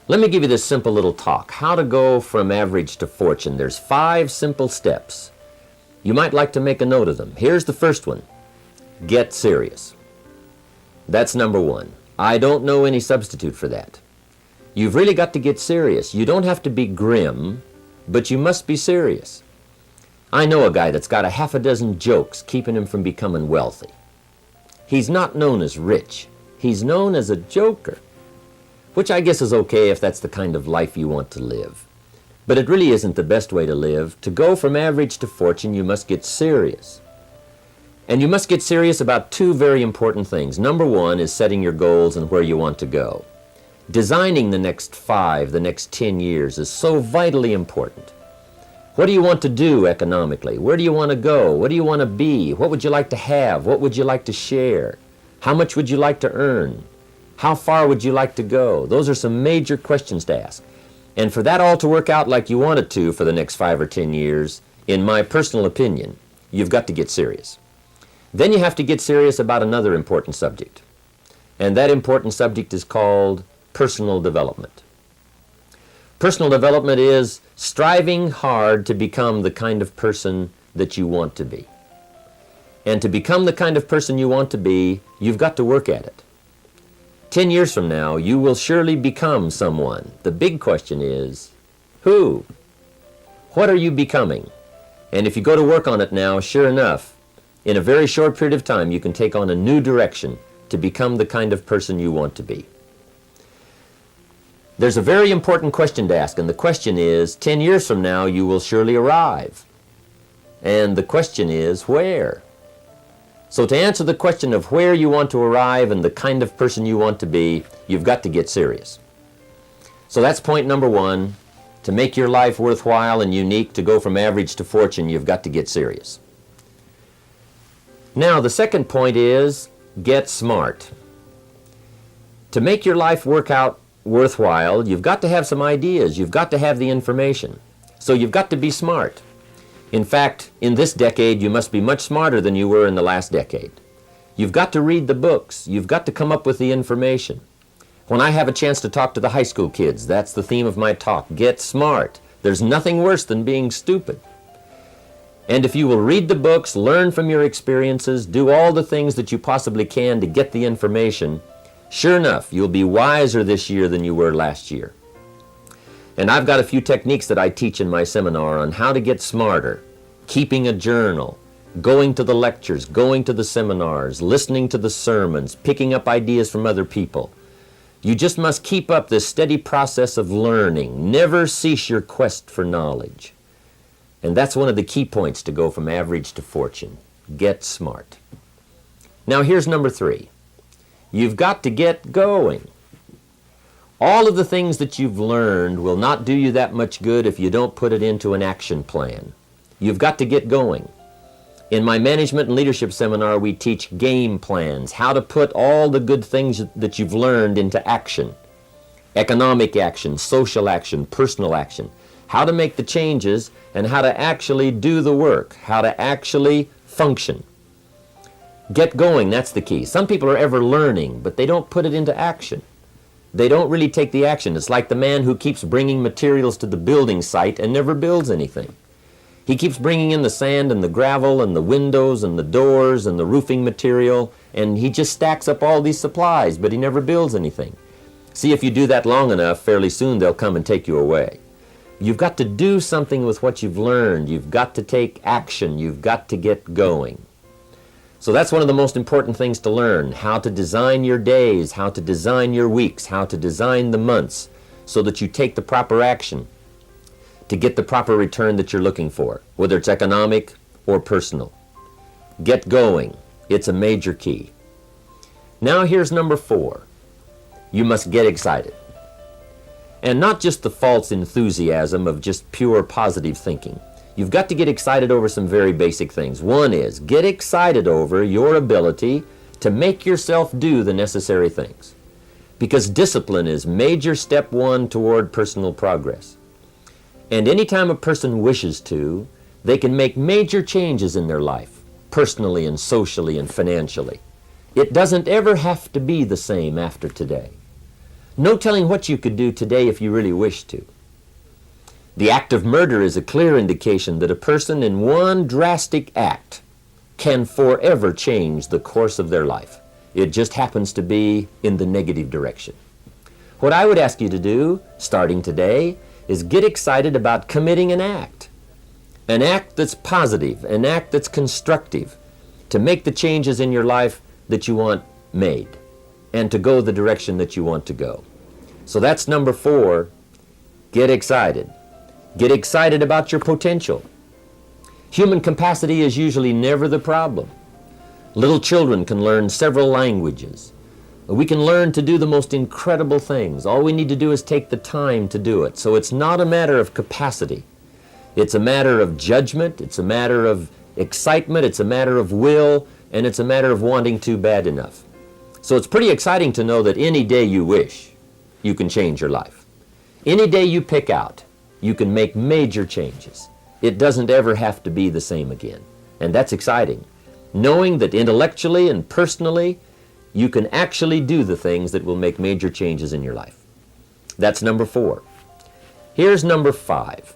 Let me give you this simple little talk. How to go from average to fortune. There's 5 simple steps. You might like to make a note of them. Here's the first one. Get serious. That's number 1. I don't know any substitute for that. You've really got to get serious. You don't have to be grim, but you must be serious. I know a guy that's got a half a dozen jokes keeping him from becoming wealthy. He's not known as rich. He's known as a joker, which I guess is okay if that's the kind of life you want to live. But it really isn't the best way to live. To go from average to fortune, you must get serious. And you must get serious about 2 very important things. Number 1 is setting your goals and where you want to go. Designing the next 5, the next 10 years is so vitally important. What do you want to do economically? Where do you want to go? What do you want to be? What would you like to have? What would you like to share? How much would you like to earn? How far would you like to go? Those are some major questions to ask. And for that all to work out like you want it to for the next 5 or 10 years, in my personal opinion, you've got to get serious. Then you have to get serious about another important subject. And that important subject is called personal development. Personal development is striving hard to become the kind of person that you want to be. And to become the kind of person you want to be, you've got to work at it. 10 years from now, you will surely become someone. The big question is, who? What are you becoming? And if you go to work on it now, sure enough, in a very short period of time, you can take on a new direction to become the kind of person you want to be. There's a very important question to ask, and the question is, 10 years from now, you will surely arrive. And the question is, where? So to answer the question of where you want to arrive and the kind of person you want to be, you've got to get serious. So that's point number 1. To make your life worthwhile and unique, to go from average to fortune, you've got to get serious. Now, the second point is, get smart. To make your life work out worthwhile, you've got to have some ideas. You've got to have the information. So you've got to be smart. In fact, in this decade, you must be much smarter than you were in the last decade. You've got to read the books. You've got to come up with the information. When I have a chance to talk to the high school kids, that's the theme of my talk. Get smart. There's nothing worse than being stupid. And if you will read the books, learn from your experiences, do all the things that you possibly can to get the information, sure enough, you'll be wiser this year than you were last year. And I've got a few techniques that I teach in my seminar on how to get smarter, keeping a journal, going to the lectures, going to the seminars, listening to the sermons, picking up ideas from other people. You just must keep up this steady process of learning. Never cease your quest for knowledge. And that's one of the key points to go from average to fortune. Get smart. Now here's number 3. You've got to get going. All of the things that you've learned will not do you that much good if you don't put it into an action plan. You've got to get going. In my management and leadership seminar, we teach game plans, how to put all the good things that you've learned into action. Economic action, social action, personal action. How to make the changes and how to actually do the work, how to actually function. Get going, that's the key. Some people are ever learning, but they don't put it into action. They don't really take the action. It's like the man who keeps bringing materials to the building site and never builds anything. He keeps bringing in the sand and the gravel and the windows and the doors and the roofing material, and he just stacks up all these supplies, but he never builds anything. See, if you do that long enough, fairly soon they'll come and take you away. You've got to do something with what you've learned. You've got to take action. You've got to get going. So that's one of the most important things to learn, how to design your days, how to design your weeks, how to design the months, so that you take the proper action to get the proper return that you're looking for, whether it's economic or personal. Get going. It's a major key. Now here's number 4. You must get excited. And not just the false enthusiasm of just pure positive thinking. You've got to get excited over some very basic things. One is, get excited over your ability to make yourself do the necessary things. Because discipline is major step 1 toward personal progress. And anytime a person wishes to, they can make major changes in their life, personally and socially and financially. It doesn't ever have to be the same after today. No telling what you could do today if you really wished to. The act of murder is a clear indication that a person in one drastic act can forever change the course of their life. It just happens to be in the negative direction. What I would ask you to do, starting today, is get excited about committing an act that's positive, an act that's constructive, to make the changes in your life that you want made, and to go the direction that you want to go. So that's number 4, get excited. Get excited about your potential. Human capacity is usually never the problem. Little children can learn several languages. We can learn to do the most incredible things. All we need to do is take the time to do it. So it's not a matter of capacity. It's a matter of judgment, it's a matter of excitement, it's a matter of will, and it's a matter of wanting to bad enough. So it's pretty exciting to know that any day you wish, you can change your life. Any day you pick out, you can make major changes. It doesn't ever have to be the same again. And that's exciting. Knowing that intellectually and personally, you can actually do the things that will make major changes in your life. That's number 4. Here's number 5.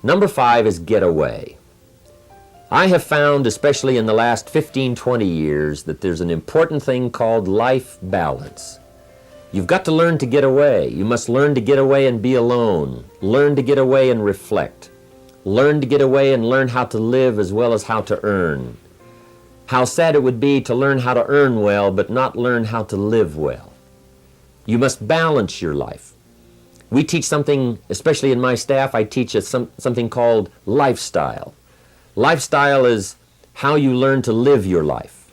Number 5 is get away. I have found, especially in the last 15, 20 years, that there's an important thing called life balance. You've got to learn to get away. You must learn to get away and be alone. Learn to get away and reflect. Learn to get away and learn how to live as well as how to earn. How sad it would be to learn how to earn well but not learn how to live well. You must balance your life. We teach something, especially in my staff, I teach something called lifestyle. Lifestyle is how you learn to live your life.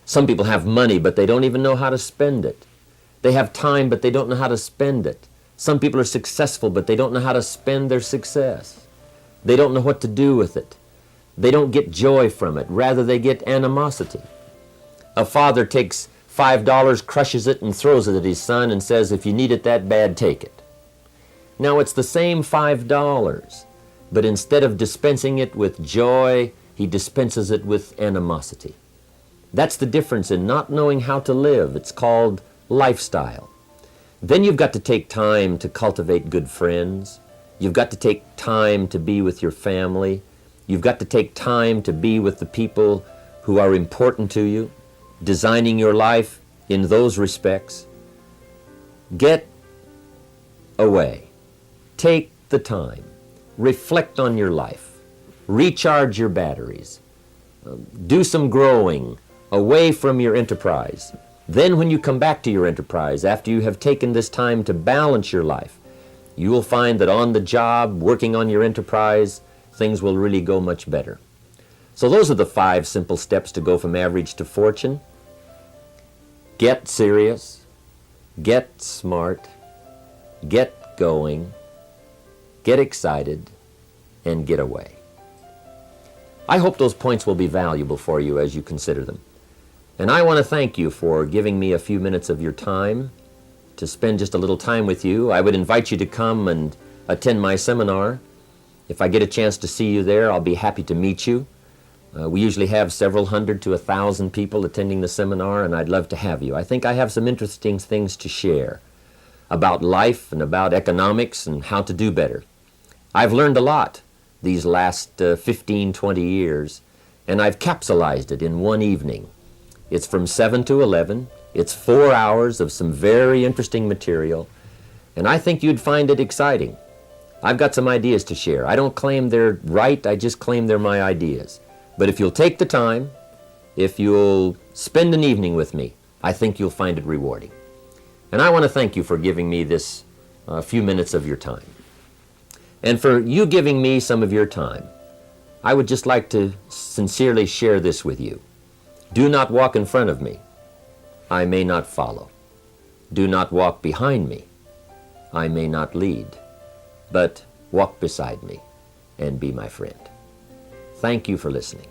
Some people have money, but they don't even know how to spend it. They have time, but they don't know how to spend it. Some people are successful, but they don't know how to spend their success. They don't know what to do with it. They don't get joy from it. Rather, they get animosity. A father takes $5, crushes it, and throws it at his son and says, if you need it that bad, take it. Now, it's the same $5, but instead of dispensing it with joy, he dispenses it with animosity. That's the difference in not knowing how to live. It's called lifestyle. Then you've got to take time to cultivate good friends. You've got to take time to be with your family. You've got to take time to be with the people who are important to you, designing your life in those respects. Get away. Take the time. Reflect on your life. Recharge your batteries. Do some growing away from your enterprise. Then when you come back to your enterprise, after you have taken this time to balance your life, you will find that on the job, working on your enterprise, things will really go much better. So those are the 5 simple steps to go from average to fortune. Get serious, get smart, get going, get excited, and get away. I hope those points will be valuable for you as you consider them. And I want to thank you for giving me a few minutes of your time to spend just a little time with you. I would invite you to come and attend my seminar. If I get a chance to see you there, I'll be happy to meet you. We usually have several hundred to 1,000 people attending the seminar, and I'd love to have you. I think I have some interesting things to share about life and about economics and how to do better. I've learned a lot these last 15, 20 years, and I've capsulized it in one evening. It's from 7 to 11. It's 4 hours of some very interesting material, and I think you'd find it exciting. I've got some ideas to share. I don't claim they're right, I just claim they're my ideas. But if you'll take the time, if you'll spend an evening with me, I think you'll find it rewarding. And I want to thank you for giving me this few minutes of your time. And for you giving me some of your time, I would just like to sincerely share this with you. Do not walk in front of me. I may not follow. Do not walk behind me. I may not lead. But walk beside me and be my friend. Thank you for listening.